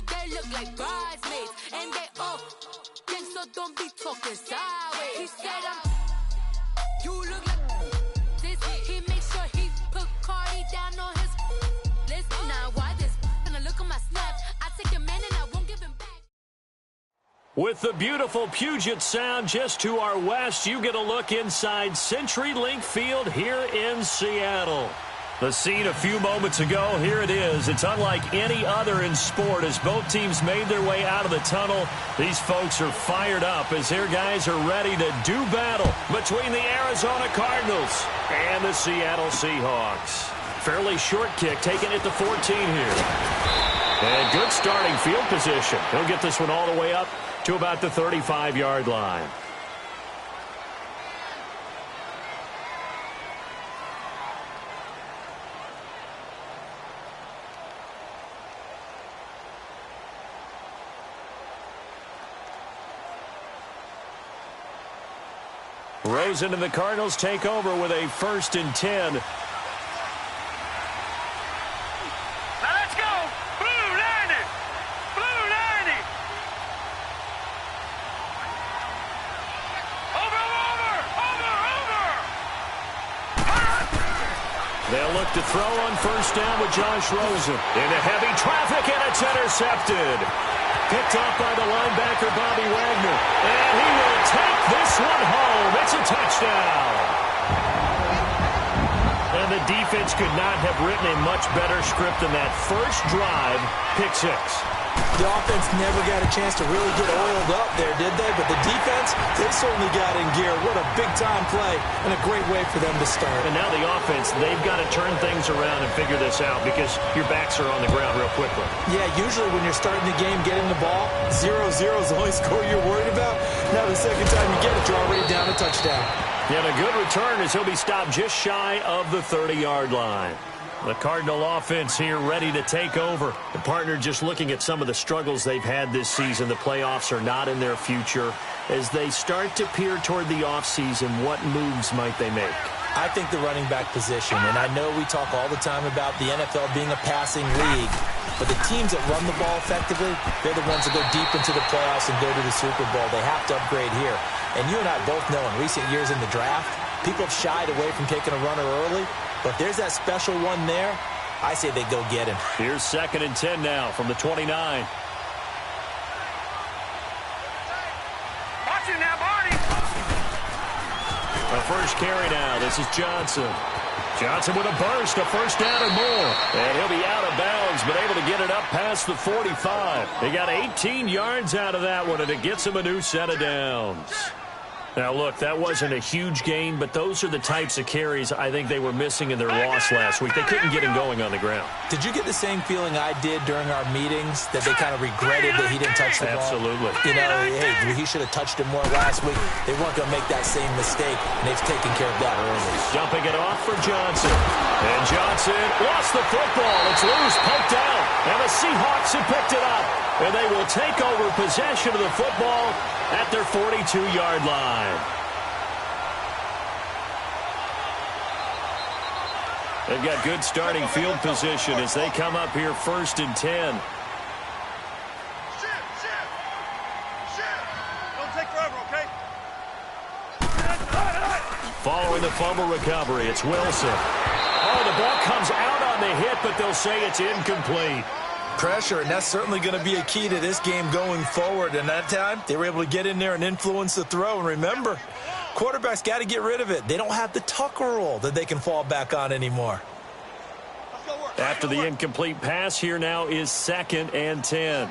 they look like bridesmaids. And they all so don't be talking sideways. He said you look like this. He makes sure he put Cardi down on his list. Now why this? Gonna look at my snaps. I take your man and I won't give him back. With the beautiful Puget Sound just to our west, you get a look inside CenturyLink Field here in Seattle. The scene a few moments ago, here it is. It's unlike any other in sport as both teams made their way out of the tunnel. These folks are fired up as their guys are ready to do battle between the Arizona Cardinals and the Seattle Seahawks. Fairly short kick taken at the 14 here. And good starting field position. He'll get this one all the way up to about the 35-yard line. Rosen and the Cardinals take over with a 1st and 10. Now let's go. Blue 90. Blue 90. Over. They'll look to throw on 1st down with Josh Rosen. Into heavy traffic, and it's intercepted. Picked off by the linebacker, Bobby Wagner. And he will take this one home. It's a touchdown. And the defense could not have written a much better script than that first drive, pick 6. The offense never got a chance to really get oiled up there, did they? But the defense, they certainly got in gear. What a big-time play and a great way for them to start. And now the offense, they've got to turn things around and figure this out because your backs are on the ground real quickly. Yeah, usually when you're starting the game, getting the ball, 0-0 is the only score you're worried about. Now the second time you get it, you're already down a touchdown. And a good return as he'll be stopped just shy of the 30-yard line. The Cardinal offense here ready to take over. The partner just looking at some of the struggles they've had this season. The playoffs are not in their future. As they start to peer toward the offseason, what moves might they make? I think the running back position, and I know we talk all the time about the NFL being a passing league, but the teams that run the ball effectively, they're the ones that go deep into the playoffs and go to the Super Bowl. They have to upgrade here. And you and I both know in recent years in the draft, people have shied away from taking a runner early. But there's that special one there. I say they go get him. Here's 2nd and 10 now from the 29. Watch it now, Barney. A first carry now. This is Johnson. Johnson with a burst, a 1st down and more. And he'll be out of bounds, but able to get it up past the 45. They got 18 yards out of that one, and it gets him a new set of downs. Now, look, that wasn't a huge gain, but those are the types of carries I think they were missing in their loss last week. They couldn't get him going on the ground. Did you get the same feeling I did during our meetings, that they kind of regretted that he didn't touch the ball? Absolutely. You know, hey, he should have touched it more last week. They weren't going to make that same mistake, and they've taken care of that early. Dumping it off for Johnson. And Johnson lost the football. It's loose, poked out. And the Seahawks have picked it up. And they will take over possession of the football at their 42-yard line. They've got good starting field position as they come up here 1st and 10. Don't take forever, okay? Following the fumble recovery, it's Wilson. Oh, the ball comes out on the hit, but they'll say it's incomplete. Pressure, and that's certainly going to be a key to this game going forward. And that time, they were able to get in there and influence the throw. And remember, quarterbacks got to get rid of it. They don't have the tuck rule that they can fall back on anymore. After the incomplete pass, here now is 2nd and 10.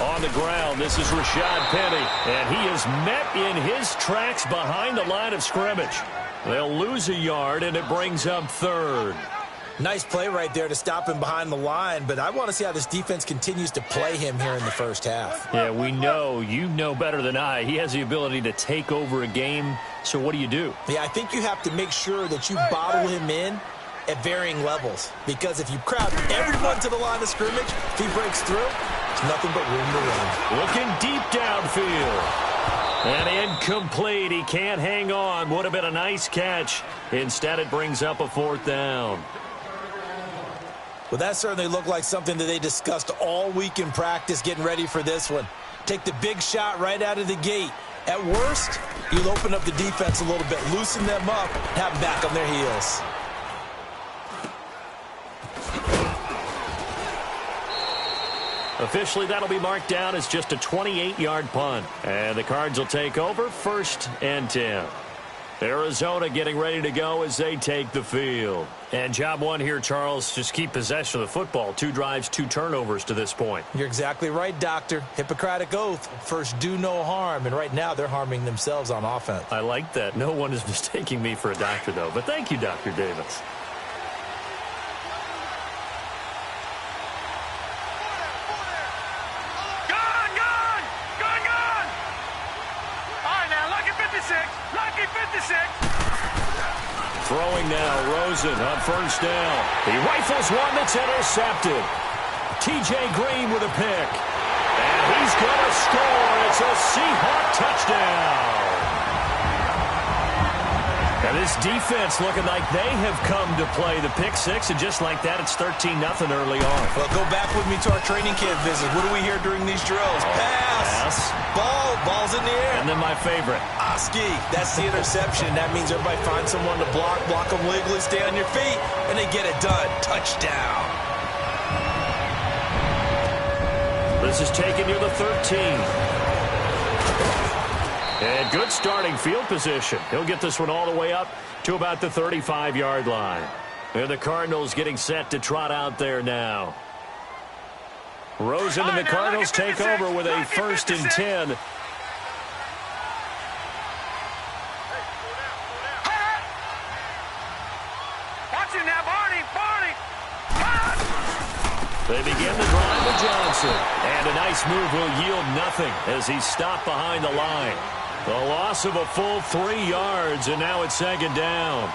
On the ground, this is Rashad Penny, and he is met in his tracks behind the line of scrimmage. They'll lose a yard, and it brings up 3rd. Nice play right there to stop him behind the line, but I want to see how this defense continues to play him here in the first half. Yeah, we know. You know better than I. He has the ability to take over a game, so what do? Yeah, I think you have to make sure that you bottle him in at varying levels, because if you crowd everyone to the line of scrimmage, if he breaks through, there's nothing but room to run. Looking deep downfield. And incomplete. He can't hang on. Would have been a nice catch. Instead, it brings up a 4th down. Well, that certainly looked like something that they discussed all week in practice getting ready for this one. Take the big shot right out of the gate. At worst, you'll open up the defense a little bit, loosen them up, and have them back on their heels. Officially, that'll be marked down as just a 28-yard punt. And the Cards will take over 1st and 10. Arizona getting ready to go as they take the field. And job one here, Charles, just keep possession of the football. 2 drives, 2 turnovers to this point. You're exactly right, Doctor. Hippocratic oath. First, do no harm. And right now, they're harming themselves on offense. I like that. No one is mistaking me for a doctor, though. But thank you, Dr. Davis. Throwing now, Rosen on 1st down. He rifles one that's intercepted. T.J. Green with a pick. And he's going to score. It's a Seahawk touchdown. And this defense looking like they have come to play the pick 6, and just like that, it's 13-0 early on. Well, go back with me to our training camp visit. What do we hear during these drills? Pass. Ball's in the air. And then my favorite. Oski, that's the interception. That means everybody finds someone to block them legally, stay on your feet, and they get it done. Touchdown. This is taken near the 13. And good starting field position. He'll get this one all the way up to about the 35-yard line. And the Cardinals getting set to trot out there now. Rosen and the Cardinals take over with a 1st and 10. They begin the drive with Johnson. And a nice move will yield nothing as he's stopped behind the line. The loss of a full 3 yards, and now it's 2nd down.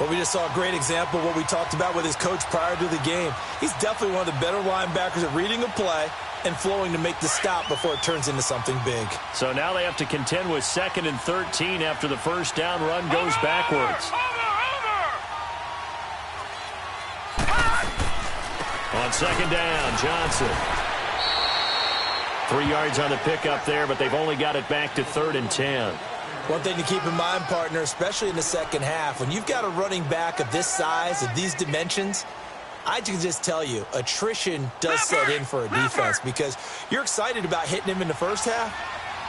Well, we just saw a great example of what we talked about with his coach prior to the game. He's definitely one of the better linebackers at reading a play and flowing to make the stop before it turns into something big. So now they have to contend with 2nd and 13 after the 1st down run goes backwards. On 2nd down, Johnson. 3 yards on the pickup there, but they've only got it back to 3rd and 10. One thing to keep in mind, partner, especially in the second half, when you've got a running back of this size, of these dimensions, I can just tell you, attrition does set in for a defense because you're excited about hitting him in the first half.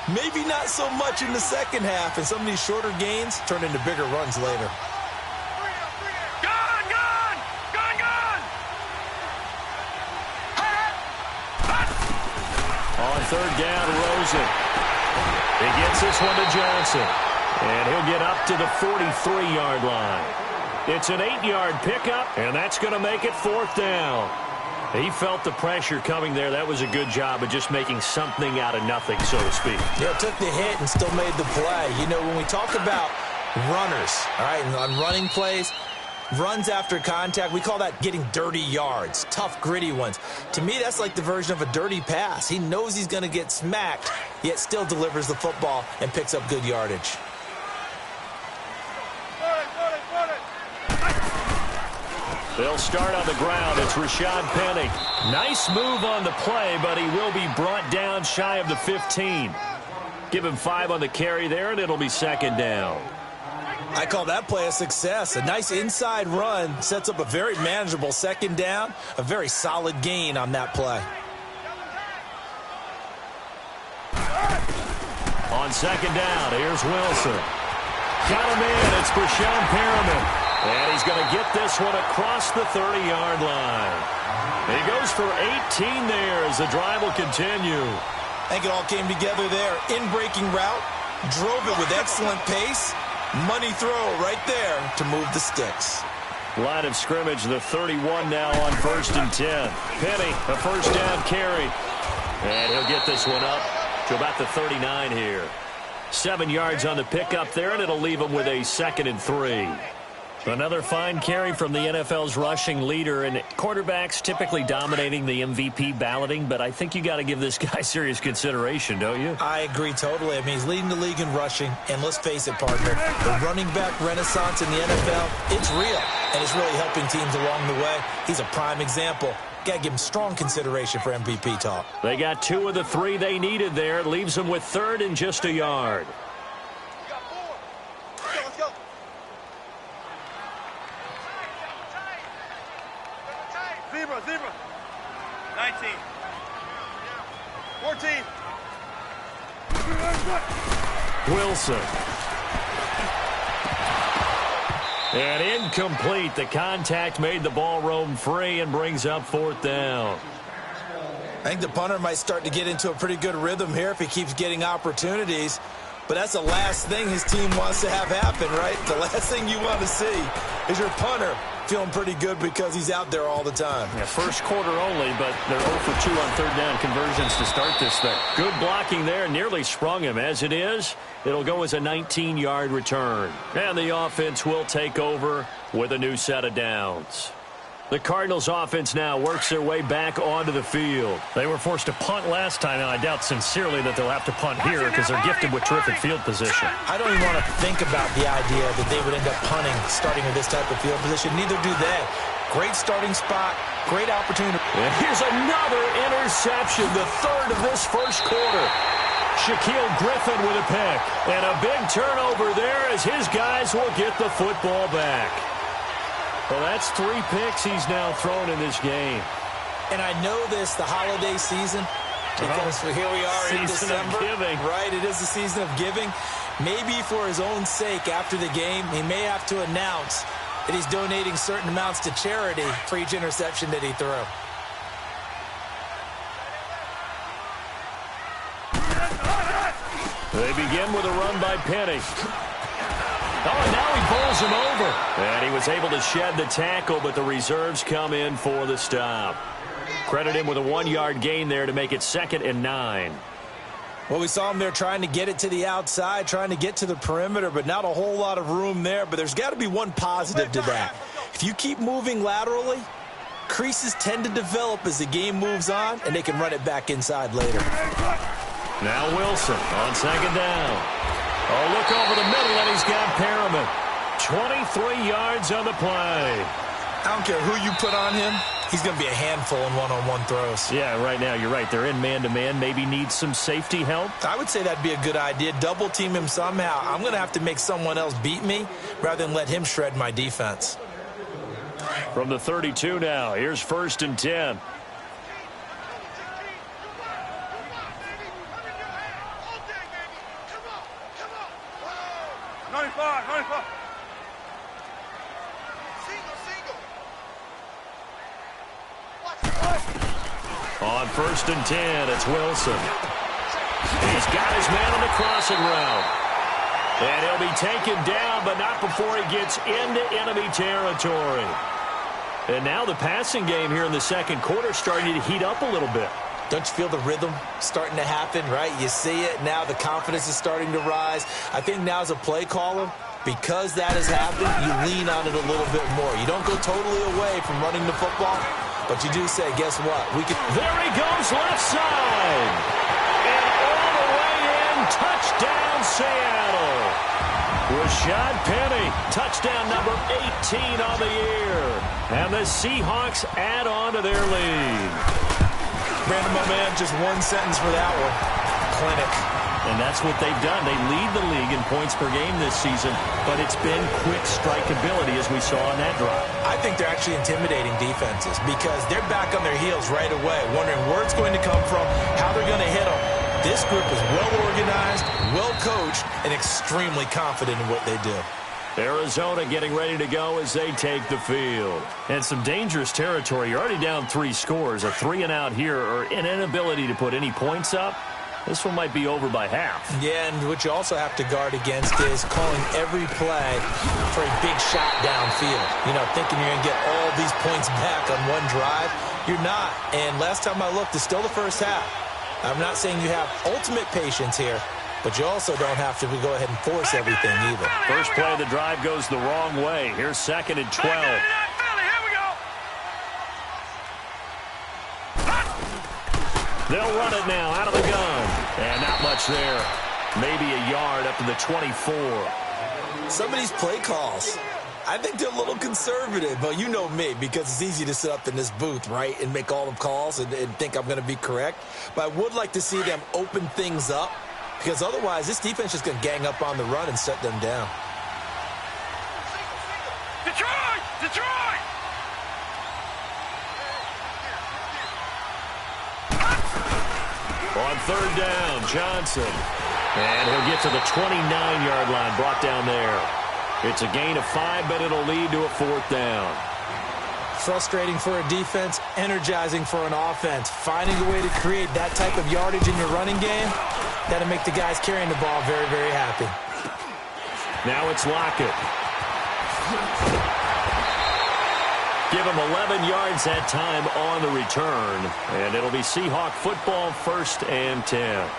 Maybe not so much in the second half, and some of these shorter gains turn into bigger runs later. On 3rd down, Rosen. He gets this one to Johnson. And he'll get up to the 43-yard line. It's an 8-yard pickup, and that's going to make it 4th down. He felt the pressure coming there. That was a good job of just making something out of nothing, so to speak. Yeah, took the hit and still made the play. You know, when we talk about runners, all right, and on running plays, runs after contact, we call that getting dirty yards, tough, gritty ones. To me, that's like the version of a dirty pass. He knows he's going to get smacked, yet still delivers the football and picks up good yardage. They'll start on the ground. It's Rashad Penny. Nice move on the play, but he will be brought down shy of the 15. Give him 5 on the carry there, and it'll be 2nd down. I call that play a success. A nice inside run sets up a very manageable 2nd down, a very solid gain on that play. On 2nd down, here's Wilson. Got him in. It's Brashon Perriman. And he's going to get this one across the 30-yard line. He goes for 18 there as the drive will continue. I think it all came together there. In-breaking route, drove it with excellent pace. Money throw right there to move the sticks. Line of scrimmage, the 31 now on 1st and 10. Penny, a 1st down carry. And he'll get this one up to about the 39 here. 7 yards on the pickup there, and it'll leave him with a 2nd and 3. Another fine carry from the NFL's rushing leader, and quarterbacks typically dominating the MVP balloting, but I think you got to give this guy serious consideration, don't you? I agree totally. I mean, he's leading the league in rushing, and let's face it, partner, the running back renaissance in the NFL, it's real. and it's really helping teams along the way. He's a prime example. Got to give him strong consideration for MVP talk. They got 2 of the 3 they needed there. It leaves them with 3rd and just a yard. Let's go. Zebra. 19. 14. Wilson. And incomplete. The contact made the ball roam free and brings up 4th down. I think the punter might start to get into a pretty good rhythm here if he keeps getting opportunities. But that's the last thing his team wants to have happen, right? The last thing you want to see is your punter feeling pretty good because he's out there all the time. Yeah, first quarter only, but they're 0 for 2 on 3rd down conversions to start this thing. Good blocking there, nearly sprung him. As it is, it'll go as a 19-yard return. And the offense will take over with a new set of downs. The Cardinals offense now works their way back onto the field. They were forced to punt last time, and I doubt sincerely that they'll have to punt here because they're gifted with terrific field position. I don't even want to think about the idea that they would end up punting starting with this type of field position. Neither do they. Great starting spot, great opportunity. And here's another interception, the 3rd of this first quarter. Shaquille Griffin with a pick. And a big turnover there as his guys will get the football back. Well, that's 3 picks he's now thrown in this game. And I know this, the holiday season, because here we are in December. Right, it is the season of giving. Maybe for his own sake after the game, he may have to announce that he's donating certain amounts to charity for each interception that he threw. They begin with a run by Penny. Oh, and now he bowls him over. And he was able to shed the tackle, but the reserves come in for the stop. Credit him with a 1-yard gain there to make it 2nd and 9. Well, we saw him there trying to get it to the outside, trying to get to the perimeter, but not a whole lot of room there. But there's got to be one positive to that. If you keep moving laterally, creases tend to develop as the game moves on, and they can run it back inside later. Now Wilson on 2nd down. Oh, look over the middle, and he's got Perriman. 23 yards on the play. I don't care who you put on him. He's going to be a handful in one-on-one throws. Yeah, right now, you're right. They're in man-to-man. Maybe needs some safety help. I would say that'd be a good idea. Double-team him somehow. I'm going to have to make someone else beat me rather than let him shred my defense. From the 32 now, here's 1st and 10. 95. On 1st and 10, it's Wilson. He's got his man on the crossing route. And he'll be taken down, but not before he gets into enemy territory. And now the passing game here in the 2nd quarter starting to heat up a little bit. Don't you feel the rhythm starting to happen, right? You see it now. The confidence is starting to rise. I think now as a play caller, because that has happened, you lean on it a little bit more. You don't go totally away from running the football, but you do say, guess what? There he goes, left side. And all the way in, touchdown Seattle. Rashad Penny, touchdown number 18 on the year. And the Seahawks add on to their lead. Brandon, my man, just one sentence for that one. Clinic. And that's what they've done. They lead the league in points per game this season, but it's been quick strikeability as we saw on that drive. I think they're actually intimidating defenses because they're back on their heels right away, wondering where it's going to come from, how they're going to hit them. This group is well-organized, well-coached, and extremely confident in what they do. Arizona getting ready to go as they take the field. And some dangerous territory. You're already down 3 scores. A 3-and-out here or an inability to put any points up. This one might be over by half. Yeah, and what you also have to guard against is calling every play for a big shot downfield. You know, thinking you're going to get all these points back on one drive. You're not. And last time I looked, it's still the first half. I'm not saying you have ultimate patience here, but you also don't have to go ahead and force everything either. First play of the drive goes the wrong way. Here's 2nd and 12. They'll run it now out of the gun. And not much there. Maybe a yard up to the 24. Some of these play calls, I think they're a little conservative, but you know me, because it's easy to sit up in this booth, right, and make all the calls and think I'm going to be correct. But I would like to see them open things up, because otherwise this defense is going to gang up on the run and shut them down. Detroit! Detroit! On third down, Johnson. And he'll get to the 29-yard line, brought down there. It's a gain of 5, but it'll lead to a fourth down. Frustrating for a defense, energizing for an offense. Finding a way to create that type of yardage in your running game, that'll make the guys carrying the ball very, very happy. Now it's Lockett. Give him 11 yards that time on the return. And it'll be Seahawk football, 1st and 10.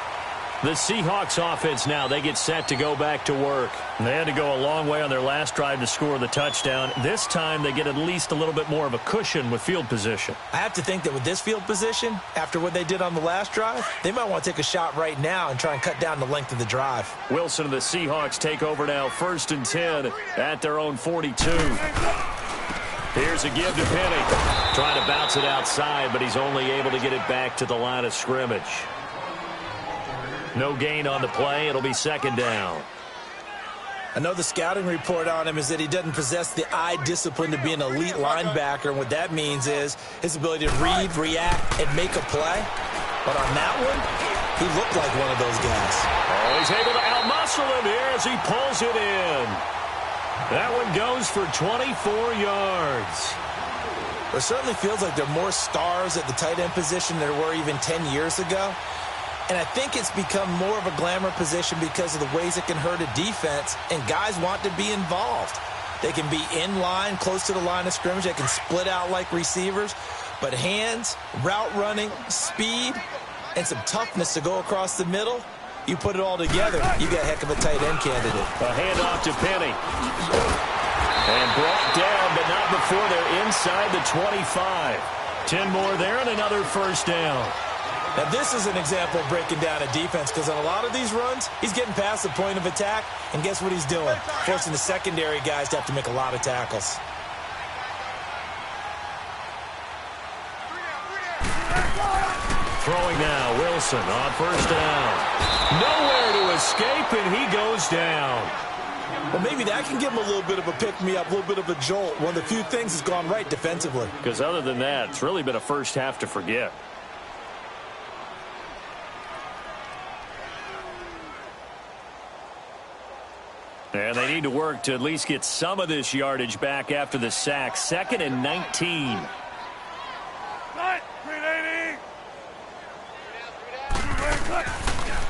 The Seahawks offense now, they get set to go back to work. They had to go a long way on their last drive to score the touchdown. This time they get at least a little bit more of a cushion with field position. I have to think that with this field position, after what they did on the last drive, they might want to take a shot right now and try and cut down the length of the drive. Wilson and the Seahawks take over now, 1st and 10 at their own 42. Here's a give to Penny. Trying to bounce it outside, but he's only able to get it back to the line of scrimmage. No gain on the play. It'll be 2nd down. I know the scouting report on him is that he doesn't possess the eye discipline to be an elite linebacker, and what that means is his ability to read, react, and make a play. But on that one, he looked like one of those guys. Oh, he's able to outmuscle him here as he pulls it in. That one goes for 24 yards. It certainly feels like there are more stars at the tight end position than there were even 10 years ago. And I think it's become more of a glamour position because of the ways it can hurt a defense, and guys want to be involved. They can be in line, close to the line of scrimmage. They can split out like receivers. But hands, route running, speed, and some toughness to go across the middle, you put it all together, you got a heck of a tight end candidate. A handoff to Penny. And brought down, but not before they're inside the 25. 10 more there and another 1st down. Now, this is an example of breaking down a defense, because on a lot of these runs, he's getting past the point of attack, and guess what he's doing? Forcing the secondary guys to have to make a lot of tackles. Throwing now, Wilson on 1st down. Nowhere to escape, and he goes down. Well, maybe that can give him a little bit of a pick-me-up, a little bit of a jolt. One of the few things that's gone right defensively. Because other than that, it's really been a first half to forget. And they need to work to at least get some of this yardage back after the sack. 2nd and 19.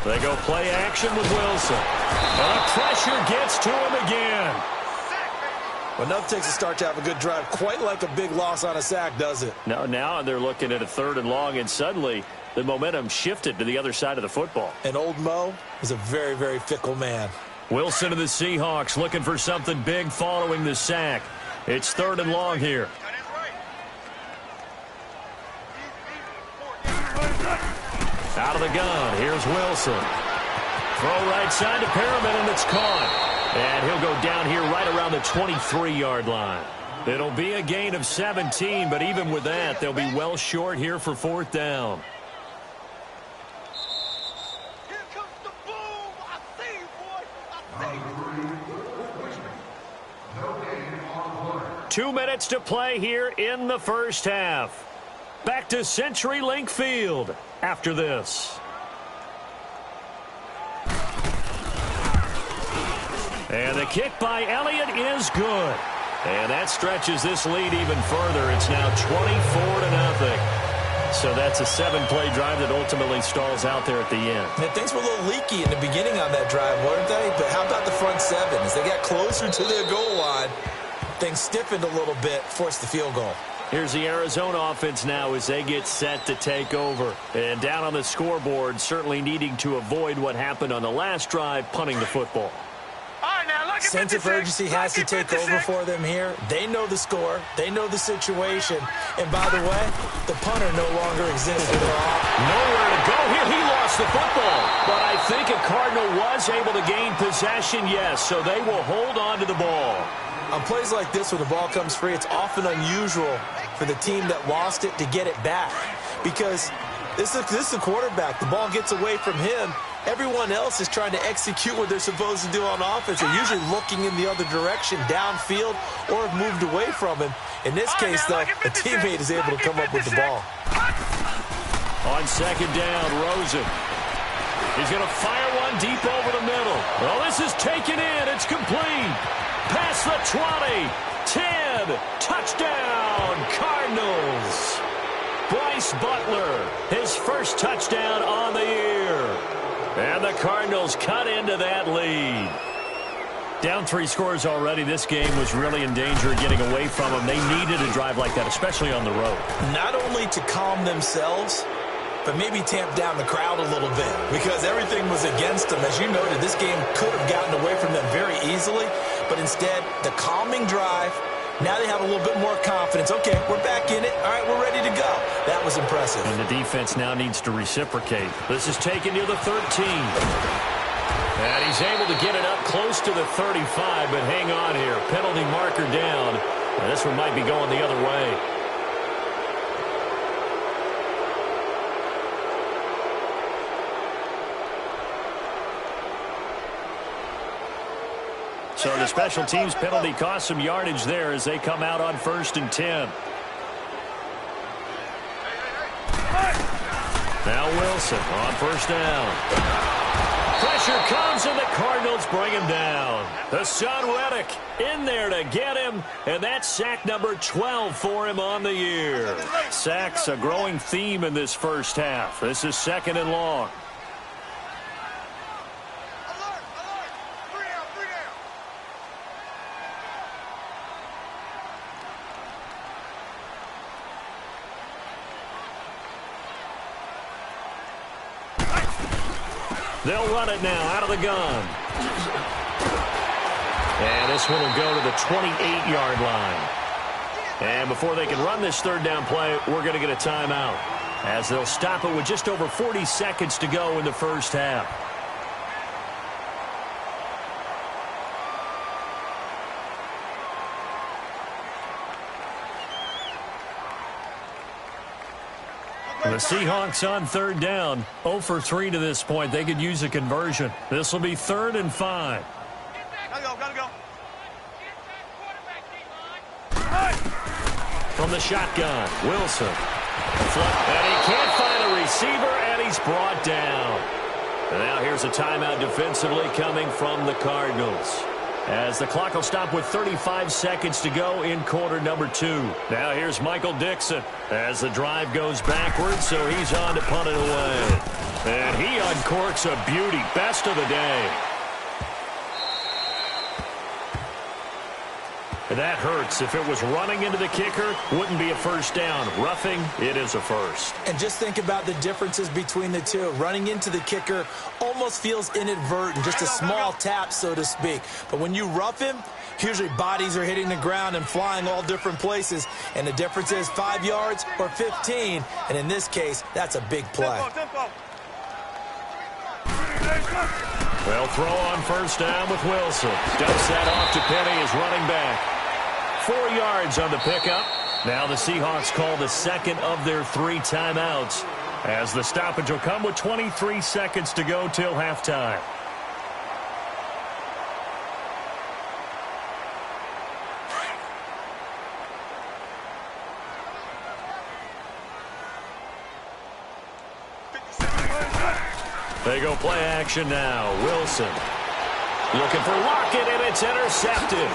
They go play action with Wilson. And the pressure gets to him again. Well, enough takes a start to have a good drive. Quite like a big loss on a sack, does it? No, now they're looking at a 3rd and long, and suddenly the momentum shifted to the other side of the football. And old Mo is a very, very fickle man. Wilson of the Seahawks looking for something big following the sack. It's 3rd and long here. Out of the gun, here's Wilson. Throw right side to Perriman, and it's caught. And he'll go down here right around the 23-yard line. It'll be a gain of 17, but even with that, they'll be well short here for 4th down. Here comes the boom. I see you, boy. I see you. 2 minutes to play here in the first half. Back to CenturyLink Field after this. And the kick by Elliott is good. And that stretches this lead even further. It's now 24-0. So that's a 7-play drive that ultimately stalls out there at the end. And things were a little leaky in the beginning on that drive, weren't they? But how about the front 7? As they got closer to their goal line, things stiffened a little bit, forced the field goal. Here's the Arizona offense now as they get set to take over. And down on the scoreboard, certainly needing to avoid what happened on the last drive, punting the football. Sense of urgency has to take over for them here. They know the score. They know the situation. And by the way, the punter no longer exists at all. Nowhere to go here. He lost the football. But I think a Cardinal was able to gain possession, yes. So they will hold on to the ball. On plays like this where the ball comes free, it's often unusual for the team that lost it to get it back. Because this is a quarterback. The ball gets away from him. Everyone else is trying to execute what they're supposed to do on offense. They're usually looking in the other direction, downfield, or have moved away from him. In this case, though, a teammate is able to come up with the ball. On second down, Rosen. He's going to fire one deep over the middle. Well, this is taken in. It's complete. Past the 20. 10. Touchdown, Cardinals. Bryce Butler, his first touchdown on the year. And the Cardinals cut into that lead. Down 3 scores already. This game was really in danger of getting away from them. They needed a drive like that, especially on the road. Not only to calm themselves, but maybe tamp down the crowd a little bit because everything was against them. As you noted, this game could have gotten away from them very easily, but instead, the calming drive, now they have a little bit more confidence. Okay, we're back in it. All right, we're ready to go. That was impressive. And the defense now needs to reciprocate. This is taken near the 13. And he's able to get it up close to the 35, but hang on here. Penalty marker down. And this one might be going the other way. So the special teams penalty cost some yardage there as they come out on 1st and 10. Now Wilson on 1st down. Pressure comes and the Cardinals bring him down. Hassan Reddick in there to get him, and that's sack number 12 for him on the year. Sacks a growing theme in this first half. This is 2nd and long. They'll run it now out of the gun. And this one will go to the 28-yard line. And before they can run this 3rd down play, we're going to get a timeout, as they'll stop it with just over 40 seconds to go in the first half. The Seahawks on 3rd down, 0 for 3 to this point. They could use a conversion. This will be 3rd and 5. Gotta go. From the shotgun, Wilson. And he can't find a receiver, and he's brought down. And now here's a timeout defensively coming from the Cardinals, as the clock will stop with 35 seconds to go in quarter number 2. Now here's Michael Dixon as the drive goes backwards, so he's on to punt it away. And he uncorks a beauty. Best of the day. And that hurts. If it was running into the kicker, wouldn't be a first down. Roughing, it is a first. And just think about the differences between the two. Running into the kicker almost feels inadvertent, just a small tap, so to speak. But when you rough him, usually bodies are hitting the ground and flying all different places. And the difference is 5 yards or 15. And in this case, that's a big play. Well, throw on 1st down with Wilson. Dumps that off to Penny as running back. 4 yards on the pickup. Now the Seahawks call the 2nd of their 3 timeouts, as the stoppage will come with 23 seconds to go till halftime. They go play action now. Wilson looking for Lockett, and it's intercepted.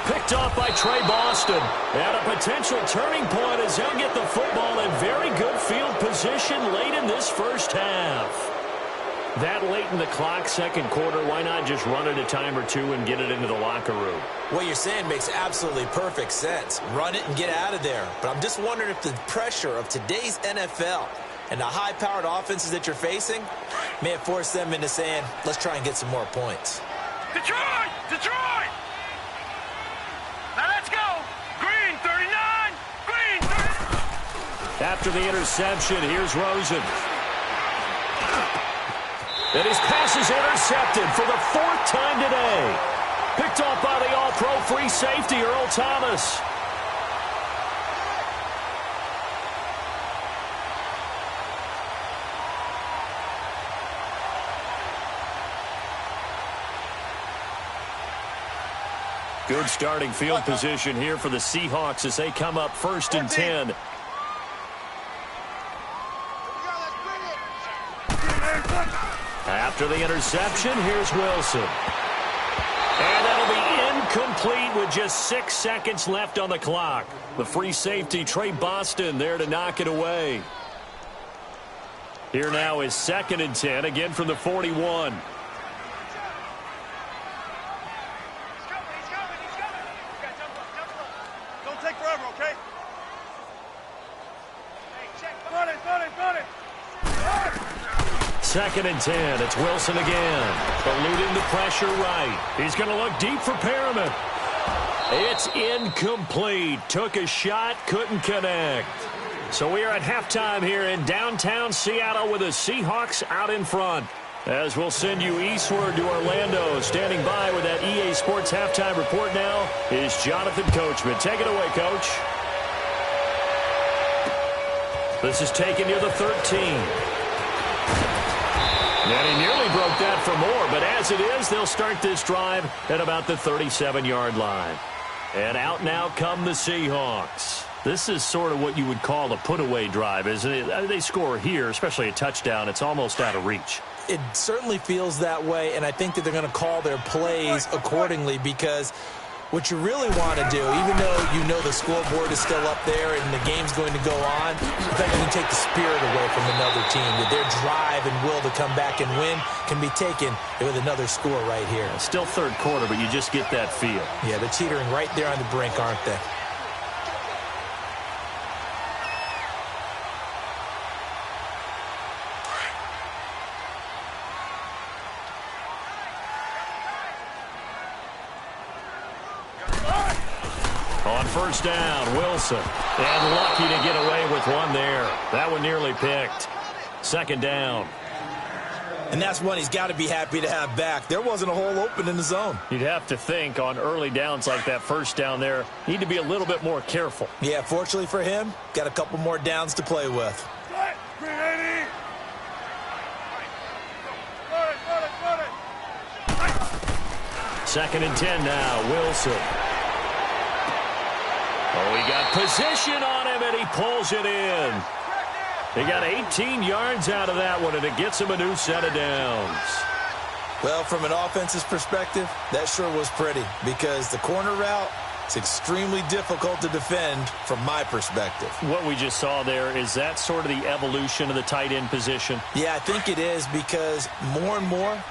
Picked off by Trey Boston. And a potential turning point as he'll get the football in very good field position late in this first half. That late in the clock, 2nd quarter, why not just run it a time or 2 and get it into the locker room? What you're saying makes absolutely perfect sense. Run it and get out of there. But I'm just wondering if the pressure of today's NFL and the high-powered offenses that you're facing may have forced them into saying, let's try and get some more points. Detroit! Detroit! Now let's go! Green 39! Green 39! After the interception, here's Rosen. And his pass is intercepted for the 4th time today. Picked off by the all-pro free safety, Earl Thomas. Good starting field position here for the Seahawks as they come up 1st and 10. After the interception, here's Wilson. And that'll be incomplete with just 6 seconds left on the clock. The free safety, Trey Boston, there to knock it away. Here now is 2nd and 10, again from the 41. Second and 10. It's Wilson again. Eluding the pressure right. He's going to look deep for Perriman. It's incomplete. Took a shot, couldn't connect. So we are at halftime here in downtown Seattle with the Seahawks out in front. As we'll send you eastward to Orlando. Standing by with that EA Sports halftime report now is Jonathan Coachman. Take it away, Coach. This is taken near the 13. And he nearly broke that for more, but as it is, they'll start this drive at about the 37-yard line. And out now come the Seahawks. This is sort of what you would call a put-away drive, isn't it? They score here, especially a touchdown. It's almost out of reach. It certainly feels that way, and I think that they're going to call their plays accordingly because what you really want to do, even though you know the scoreboard is still up there and the game's going to go on, in fact, you can take the spirit away from another team. That their drive and will to come back and win can be taken with another score right here. Still third quarter, but you just get that feel. Yeah, they're teetering right there on the brink, aren't they? On first down, Wilson. And lucky to get away with one there. That one nearly picked. Second down. And that's one he's got to be happy to have back. There wasn't a hole open in the zone. You'd have to think on early downs like that first down there, need to be a little bit more careful. Yeah, fortunately for him, got a couple more downs to play with. Second and 10 now, Wilson. Oh, he got position on him, and he pulls it in. He got 18 yards out of that one, and it gets him a new set of downs. Well, from an offensive perspective, that sure was pretty because the corner route is extremely difficult to defend from my perspective. What we just saw there, is that sort of the evolution of the tight end position? Yeah, I think it is because more and more,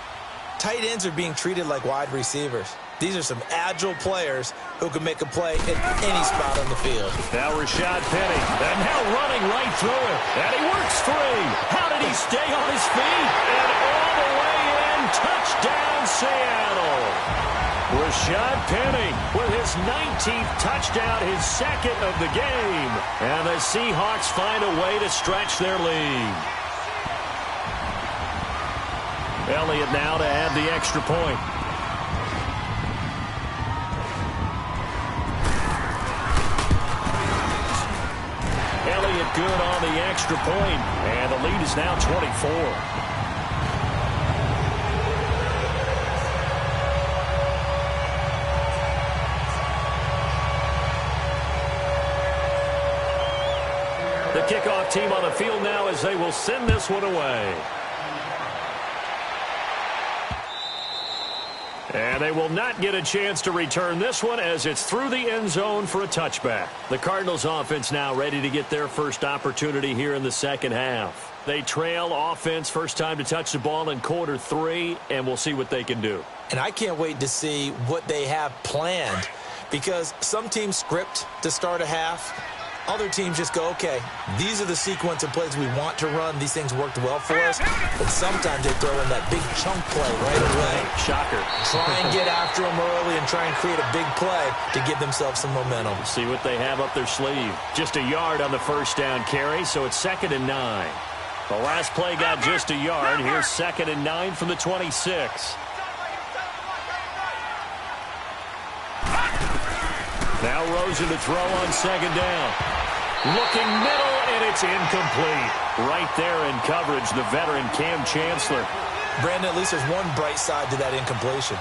tight ends are being treated like wide receivers. These are some agile players who can make a play at any spot on the field. Now Rashad Penny, and now running right through it. And he works free. How did he stay on his feet? And all the way in, touchdown Seattle. Rashad Penny with his 19th touchdown, his second of the game. And the Seahawks find a way to stretch their lead. Elliott now to add the extra point. Elliott good on the extra point, and the lead is now 24. The kickoff team on the field now as they will send this one away. And they will not get a chance to return this one as it's through the end zone for a touchback. The Cardinals offense now ready to get their first opportunity here in the second half. They trail offense first time to touch the ball in quarter 3, and we'll see what they can do. And I can't wait to see what they have planned because some teams script to start a half. Other teams just go, okay, these are the sequence of plays we want to run. These things worked well for us. But sometimes they throw in that big chunk play right away. Shocker. Try and get after them early and try and create a big play to give themselves some momentum. See what they have up their sleeve. Just a yard on the first down carry, so it's 2nd and 9. The last play got just a yard. Here's 2nd and 9 from the 26. Now Rosen to throw on second down. Looking middle, and it's incomplete. Right there in coverage, the veteran Cam Chancellor. Brandon, at least there's one bright side to that incompletion.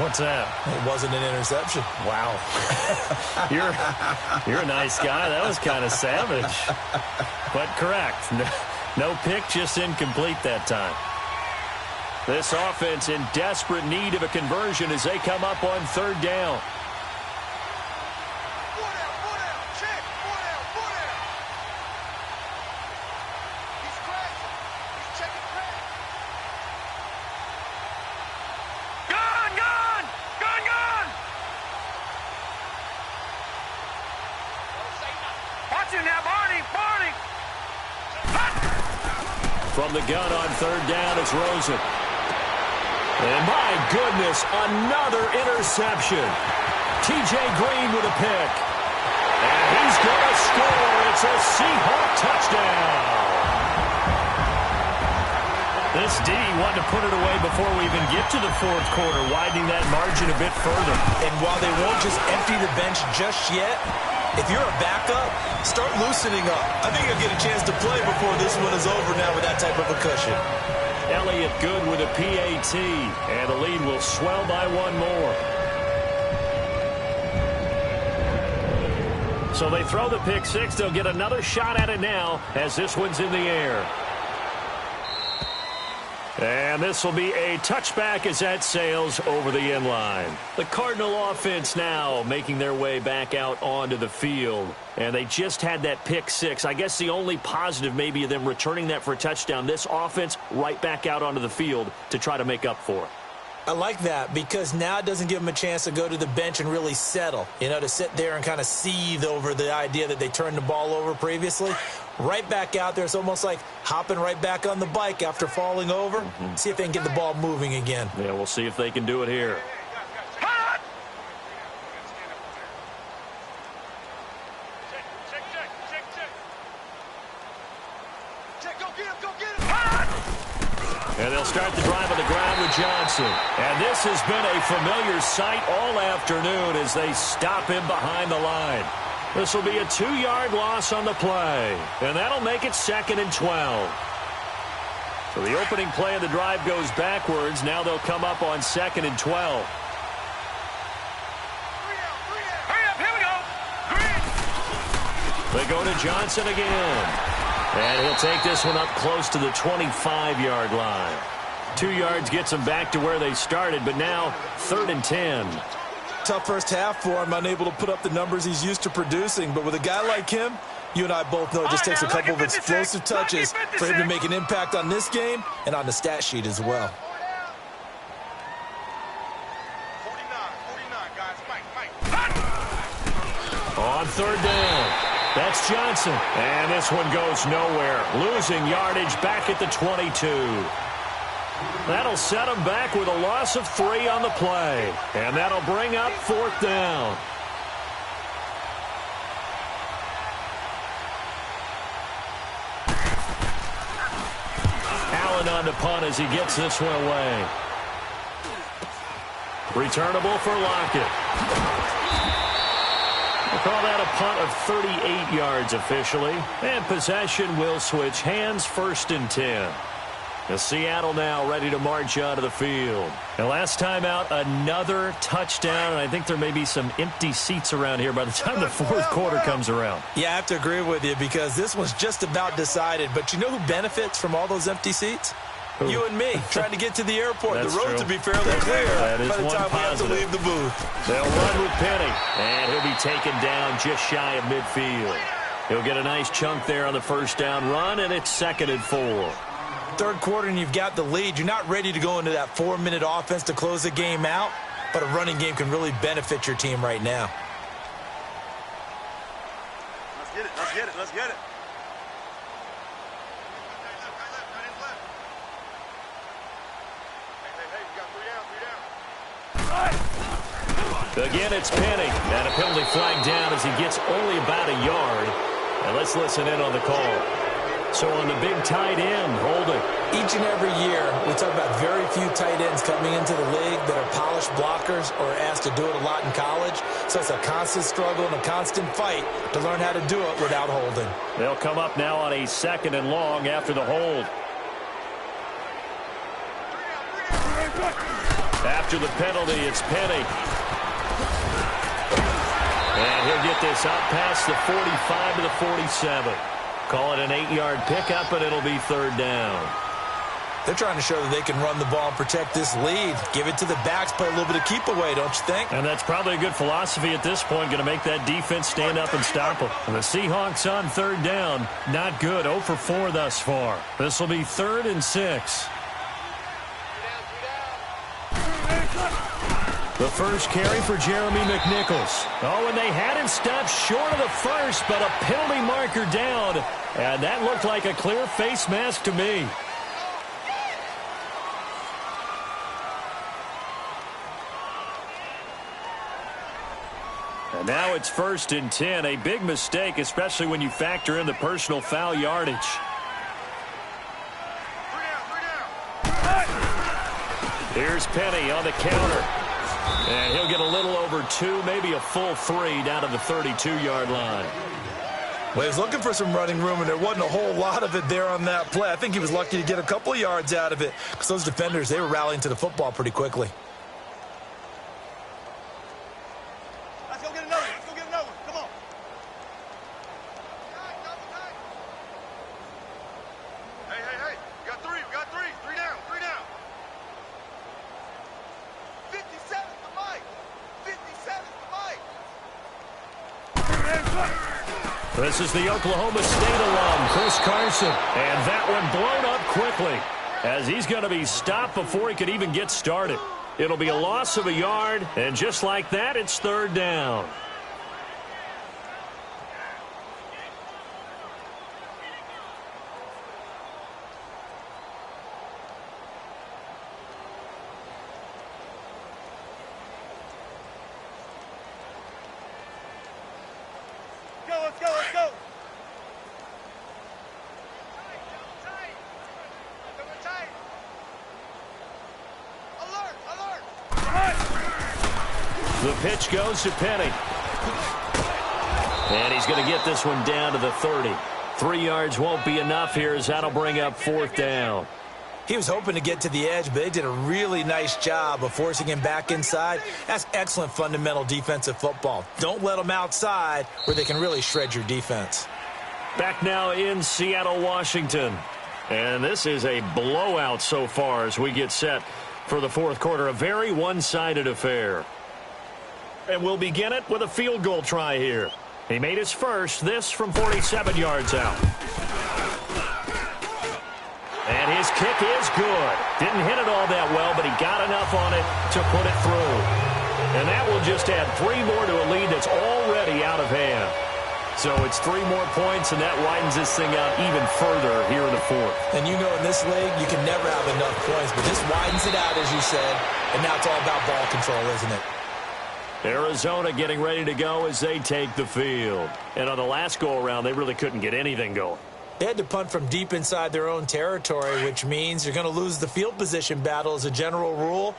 What's that? It wasn't an interception. Wow. You're a nice guy. That was kind of savage. But correct. No pick, just incomplete that time. This offense in desperate need of a conversion as they come up on third down. From the gun on third down, it's Rosen. And my goodness, another interception. T.J. Green with a pick. And he's going to score. It's a Seahawk touchdown. This D wanted to put it away before we even get to the fourth quarter, widening that margin a bit further. And while they won't just empty the bench just yet, if you're a backup, start loosening up. I think you'll get a chance to play before this one is over now with that type of a cushion. Elliott good with a PAT, and the lead will swell by one more. So they throw the pick six. They'll get another shot at it now as this one's in the air. And this will be a touchback as that sails over the end line. The Cardinal offense now making their way back out onto the field. And they just had that pick six. I guess the only positive maybe of them returning that for a touchdown. This offense right back out onto the field to try to make up for it. I like that because now it doesn't give them a chance to go to the bench and really settle. You know, to sit there and kind of seethe over the idea that they turned the ball over previously. Right back out there. It's almost like hopping right back on the bike after falling over. See if they can get the ball moving again. Yeah, we'll see if they can do it here. And they'll start the drive on the ground with Johnson. And this has been a familiar sight all afternoon as they stop him behind the line. This will be a 2-yard loss on the play. And that'll make it 2nd and 12. So the opening play of the drive goes backwards. Now they'll come up on 2nd and 12. They go to Johnson again. And he'll take this one up close to the 25-yard line. 2 yards gets them back to where they started, but now 3rd and 10. Tough first half for him, unable to put up the numbers he's used to producing. But with a guy like him, you and I both know it just takes a couple of explosive touches for him to make an impact on this game and on the stat sheet as well. 49, guys. Mike. On 3rd down. That's Johnson. And this one goes nowhere. Losing yardage back at the 22. That'll set them back with a loss of 3 on the play. And that'll bring up 4th down. Allen on the punt as he gets this one away. Returnable for Lockett. We'll call that a punt of 38 yards officially. And possession will switch hands, 1st and 10. The Seattle now ready to march out of the field. And last time out, another touchdown. And I think there may be some empty seats around here by the time the 4th quarter comes around. Yeah, I have to agree with you because this one's just about decided. But you know who benefits from all those empty seats? You and me, trying to get to the airport. The road to be fairly clear by the time we have to leave the booth. They'll run with Penny, and he'll be taken down just shy of midfield. He'll get a nice chunk there on the 1st down run, and it's 2nd and 4. 3rd quarter, and you've got the lead. You're not ready to go into that 4-minute offense to close the game out, but a running game can really benefit your team right now. Let's get it. Let's get it. Let's get it. Again, it's Penny. And a penalty flag down as he gets only about a yard. And let's listen in on the call. So on the big tight end, holding. Each and every year, we talk about very few tight ends coming into the league that are polished blockers or asked to do it a lot in college. So it's a constant struggle and a constant fight to learn how to do it without holding. They'll come up now on a 2nd and long after the hold. After the penalty, it's Penny. And he'll get this out past the 45 to the 47. Call it an 8-yard pickup, and it'll be 3rd down. They're trying to show that they can run the ball and protect this lead. Give it to the backs, play a little bit of keep away, don't you think? And that's probably a good philosophy at this point, going to make that defense stand up and stop them. And the Seahawks on 3rd down, not good, 0 for 4 thus far. This will be 3rd and 6. The first carry for Jeremy McNichols. Oh, and they had him stopped short of the first, but a penalty marker down. And that looked like a clear face mask to me. And now it's 1st and 10. A big mistake, especially when you factor in the personal foul yardage. Here's Penny on the counter. And he'll get a little over 2, maybe a full 3 down to the 32-yard line. Well, he was looking for some running room, and there wasn't a whole lot of it there on that play. I think he was lucky to get a couple of yards out of it because those defenders, they were rallying to the football pretty quickly. Let's go get another one. Let's go get another one. Come on. Hey. We got 3. We got 3. 3 down. 3 down. 57 to Mike. 57 to Mike. This is the Oklahoma State alum, Chris Carson. And that one blown up quickly as he's going to be stopped before he could even get started. It'll be a loss of a yard, and just like that, it's 3rd down. Let's go. The pitch goes to Penny. And he's going to get this one down to the 30. 3 yards won't be enough here as that'll bring up 4th down. He was hoping to get to the edge, but they did a really nice job of forcing him back inside. That's excellent fundamental defensive football. Don't let them outside where they can really shred your defense. Back now in Seattle, Washington. And this is a blowout so far as we get set for the 4th quarter. A very one-sided affair. And we'll begin it with a field goal try here. He made his first, this from 47 yards out. And his kick is good. Didn't hit it all that well, but he got enough on it to put it through. And that will just add 3 more to a lead that's already out of hand. So it's 3 more points, and that widens this thing out even further here in the 4th. And you know in this league, you can never have enough points, but this widens it out, as you said. And now it's all about ball control, isn't it? Arizona getting ready to go as they take the field. And on the last go-around, they really couldn't get anything going. They had to punt from deep inside their own territory, which means you're going to lose the field position battle as a general rule.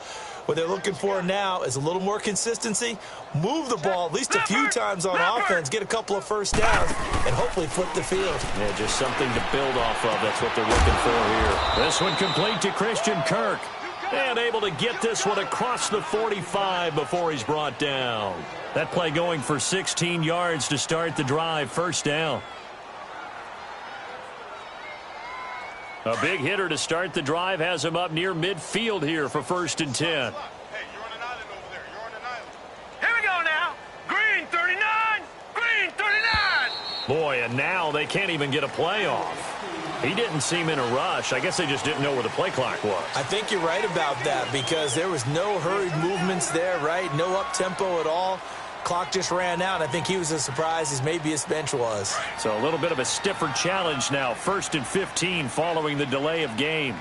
What they're looking for now is a little more consistency, move the ball at least a few times on offense, get a couple of first downs, and hopefully flip the field. Yeah, just something to build off of. That's what they're looking for here. This one complete to Christian Kirk. And able to get this one across the 45 before he's brought down. That play going for 16 yards to start the drive, 1st down. A big hitter to start the drive has him up near midfield here for 1st and 10. Hey, you're on an island over there. You're on an island. Here we go now. Green 39. Green 39. Boy, and now they can't even get a play off. He didn't seem in a rush. I guess they just didn't know where the play clock was. I think you're right about that because there was no hurried movements there, right? No up-tempo at all. Clock just ran out. I think he was as surprised as maybe his bench was. So a little bit of a stiffer challenge now. 1st and 15 following the delay of game.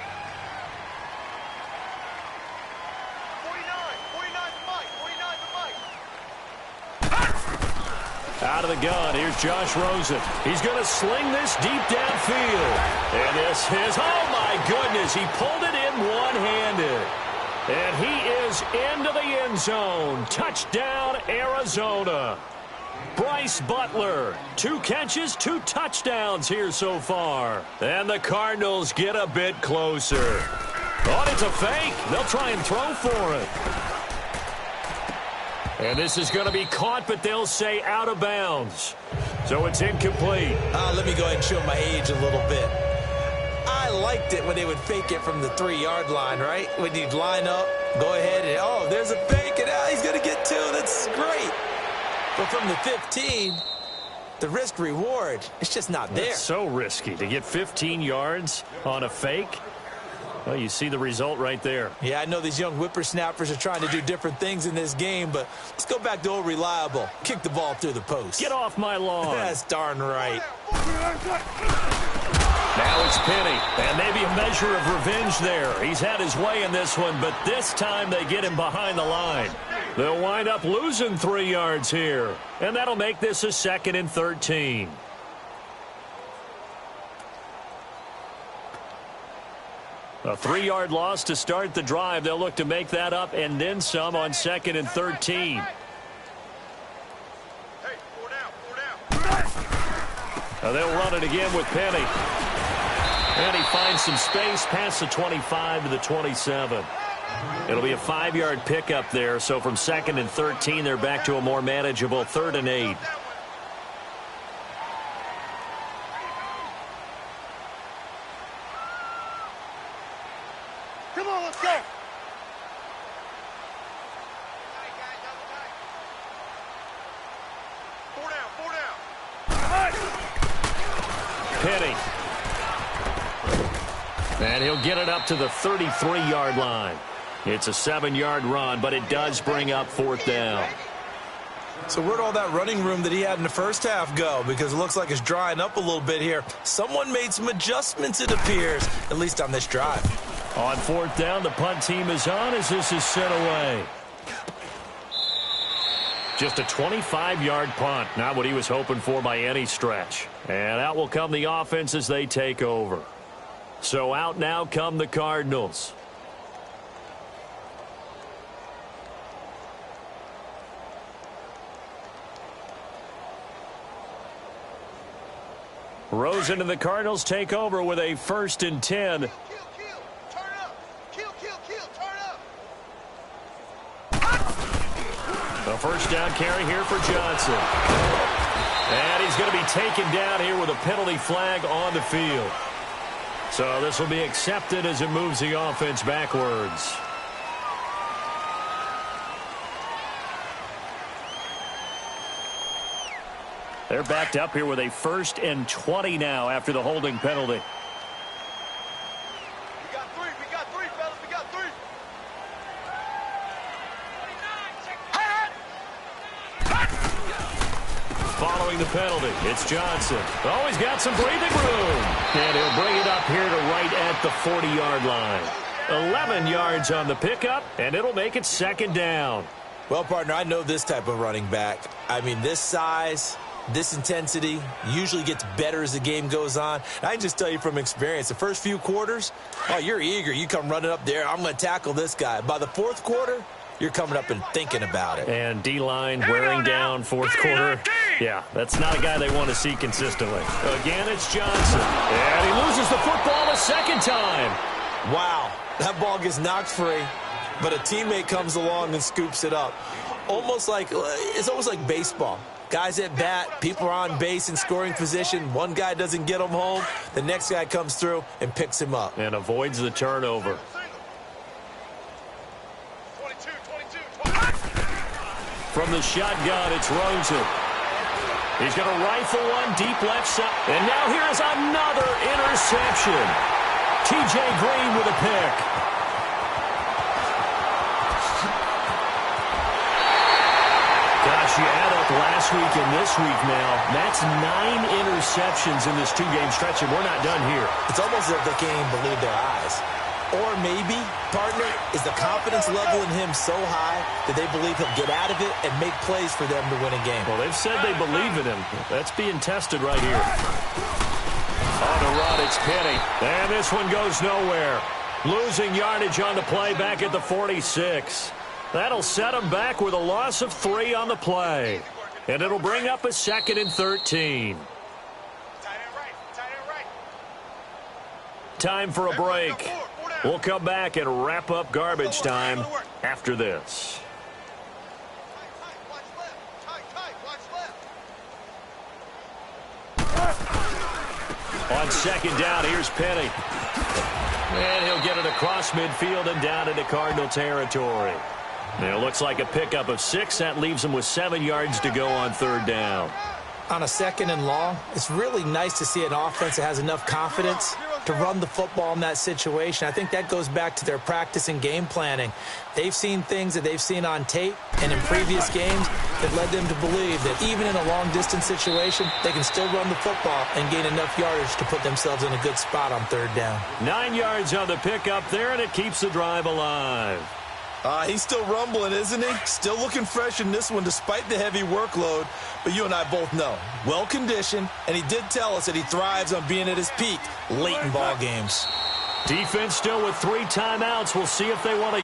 49 to Mike. 49 to Mike. Out Out of the gun, here's Josh Rosen. He's going to sling this deep downfield. And this is, oh my goodness, he pulled it in one-handed. And he is into the end zone. Touchdown, Arizona. Bryce Butler, 2 catches, 2 touchdowns here so far. And the Cardinals get a bit closer. Oh, it's a fake. They'll try and throw for it. And this is going to be caught, but they'll say out of bounds. So it's incomplete. Let me go ahead and show my age a little bit. I liked it when they would fake it from the 3-yard line, right? When you'd line up, go ahead and, oh, there's a fake, and he's going to get 2. That's great. But from the 15, the risk-reward, it's just not there. It's so risky to get 15 yards on a fake. Well, you see the result right there. Yeah, I know these young whippersnappers are trying to do different things in this game, but let's go back to old reliable. Kick the ball through the post. Get off my lawn. That's darn right. Now it's Penny, and maybe a measure of revenge there. He's had his way in this one, but this time they get him behind the line. They'll wind up losing 3 yards here, and that'll make this a 2nd and 13. A 3-yard loss to start the drive. They'll look to make that up and then some on 2nd and 13. Hey, 4 down. Now they'll run it again with Penny. And he finds some space past the 25 to the 27. It'll be a 5-yard pickup there. So from 2nd and 13, they're back to a more manageable 3rd and 8. Come on, let's go. Four down. Penny. And he'll get it up to the 33-yard line. It's a 7-yard run, but it does bring up 4th down. So where'd all that running room that he had in the first half go? Because it looks like it's drying up a little bit here. Someone made some adjustments, it appears, at least on this drive. On 4th down, the punt team is on as this is sent away. Just a 25-yard punt, not what he was hoping for by any stretch. And out will come the offense as they take over. So out now come the Cardinals. Rosen and the Cardinals take over with a 1st and 10. Kill. Turn up. Kill. Turn up. A 1st down carry here for Johnson. And he's going to be taken down here with a penalty flag on the field. So this will be accepted as it moves the offense backwards. They're backed up here with a 1st and 20 now after the holding penalty. We got three, fellas. We got 3. Following the penalty, it's Johnson. Oh, he's got some breathing room. And he'll bring it up here to right at the 40-yard line. 11 yards on the pickup, and it'll make it 2nd down. Well, partner, I know this type of running back. I mean, this size, this intensity usually gets better as the game goes on. And I can just tell you from experience, the first few quarters, oh, you're eager. You come running up there, I'm going to tackle this guy. By the 4th quarter, you're coming up and thinking about it. And D-line wearing down 4th quarter. Yeah, that's not a guy they want to see consistently. Again, it's Johnson. And he loses the football a 2nd time. Wow, that ball gets knocked free, but a teammate comes along and scoops it up. It's almost like baseball. Guys at bat, people are on base in scoring position. One guy doesn't get him home. The next guy comes through and picks him up. And avoids the turnover. 22. From the shotgun, it's Rosen. He's going to rifle one deep left side. And now here is another interception. T.J. Green with a pick. Gosh, you add up last week and this week now. That's 9 interceptions in this 2-game stretch, and we're not done here. It's almost as if they can't even believe their eyes. Or maybe, partner, is the confidence level in him so high that they believe he'll get out of it and make plays for them to win a game. Well, they've said they believe in him. That's being tested right here. On the run, it's Penny. And this one goes nowhere. Losing yardage on the play back at the 46. That'll set them back with a loss of 3 on the play. And it'll bring up a 2nd and 13. Time for a break. We'll come back and wrap up garbage time after this. On 2nd down, here's Penny. And he'll get it across midfield and down into Cardinal territory. And it looks like a pickup of 6. That leaves him with 7 yards to go on 3rd down. On a 2nd and long, it's really nice to see an offense that has enough confidence to run the football in that situation. I think that goes back to their practice and game planning. They've seen things that they've seen on tape and in previous games that led them to believe that even in a long-distance situation, they can still run the football and gain enough yardage to put themselves in a good spot on 3rd down. 9 yards on the pickup there, and it keeps the drive alive. He's still rumbling, isn't he? Still looking fresh in this one despite the heavy workload. But you and I both know, well-conditioned, and he did tell us that he thrives on being at his peak late in ball games. Defense still with 3 timeouts. We'll see if they want to